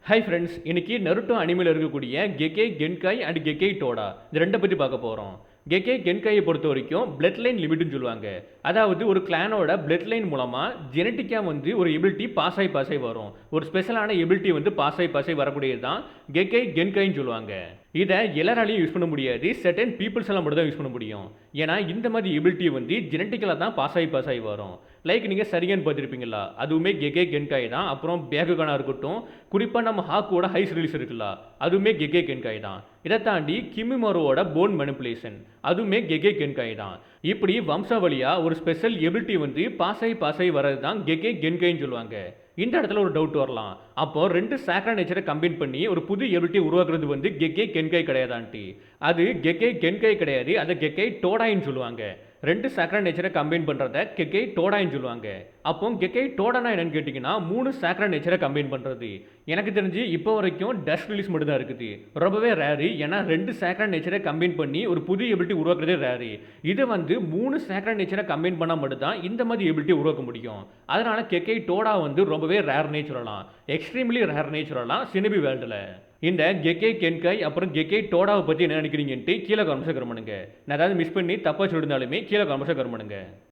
Hi friends, இன்னைக்கு Naruto அனிமேல இருக்கக்கூடிய கெக்கே கென்காய் and கெக்கே Toda இந்த ரெண்டை பற்றி பார்க்க போகிறோம். கெக்கே கென்காயை பொறுத்த வரைக்கும் பிளட் லைன் லிமிட்னு சொல்லுவாங்க. அதாவது ஒரு கிளானோட பிளட் லைன் மூலமாக ஜெனட்டிக்காக ஒரு எபிலிட்டி பாஸ் ஆகி வரும். ஒரு ஸ்பெஷலான எபிலிட்டி பாஸ் ஆகி வரக்கூடியது தான் கெக்கே கென்காயின்னு சொல்லுவாங்க. இதை எல்லாராலையும் யூஸ் பண்ண முடியாது, செர்டன் பீப்புள்ஸ் எல்லாம் மட்டும் தான் யூஸ் பண்ண முடியும். ஏன்னா இந்த மாதிரி எபிலிட்டி ஜெனட்டிக்கலாக தான் பாஸ் ஆகி வரும். லைக் நீங்கள் சரியான்னு பார்த்துருப்பீங்களா, அதுவுமே கெக்கே கென்காய் தான். அப்புறம் பேகுகானா இருக்கட்டும், குறிப்பாக நம்ம ஹாக்கோட ஹைஸ் ரிலீஸ் இருக்குல்ல, அதுவுமே கெக்கே கென்காய் தான். இதை தாண்டி கிமிமாரோட போன் மேனிப்புலேஷன், அதுவுமே கெக்கே கென்காய் தான். இப்படி வம்சாவளியாக ஒரு ஸ்பெஷல் எபிலிட்டி பாஸ் ஆகி வர்றது தான் கெக்கே கென்காயின்னு சொல்லுவாங்க. இந்த இடத்துல ஒரு டவுட் வரலாம், அப்போ ரெண்டு சேக்ரா நேச்சரை கம்பைன் பண்ணி ஒரு புது எபிலிட்டி உருவாக்குறது கெக்கே கென்காய் கிடையாதான்ட்டு. அது கெக்கே கென்காய் கிடையாது, அதை கெக்கே டோடாயின்னு சொல்லுவாங்க. ரெண்டு சேக்ரா நேச்சரை கம்பைன் பண்ணுறத கெக்கே டோடாயின்னு சொல்லுவாங்க. அப்போ கெக்கே டோடானா என்னன்னு கேட்டிங்கன்னா, மூணு சேக்ரா நேச்சரை கம்பைன் பண்ணுறது. எனக்கு தெரிஞ்சு இப்போ வரைக்கும் டஸ்ட் ரிலீஸ் மட்டும் தான் இருக்குது, ரொம்பவே ரேரு. ஏன்னா ரெண்டு சேக்ரா நேச்சரை கம்பைன் பண்ணி ஒரு புது எபிலிட்டி உருவாக்குறதே ரேரு. இது மூணு சேக்ரா நேச்சரை கம்பைன் பண்ணால் மட்டும் தான் இந்த மாதிரி எபிலிட்டி உருவாக்க முடியும். அதனால கெக்கே டோடா ரொம்பவே ரேர்னே சொல்லலாம், எக்ஸ்ட்ரீம்லி ரேர்னே சொல்லலாம் சினிபி வேர்ல்டில். இந்த கெக்கே கென்காய் அப்புறம் கெக்கே டோடாவை பற்றி என்ன நினைக்கிறீங்கன்ட்டு கீழே கமெண்ட்ஸை கமெண்ட் பண்ணுங்க. நான் ஏதாவது மிஸ் பண்ணி தப்பாக சொல்லியிருந்தாலுமே கீழே கமெண்ட்ஸை கமெண்ட் பண்ணுங்க.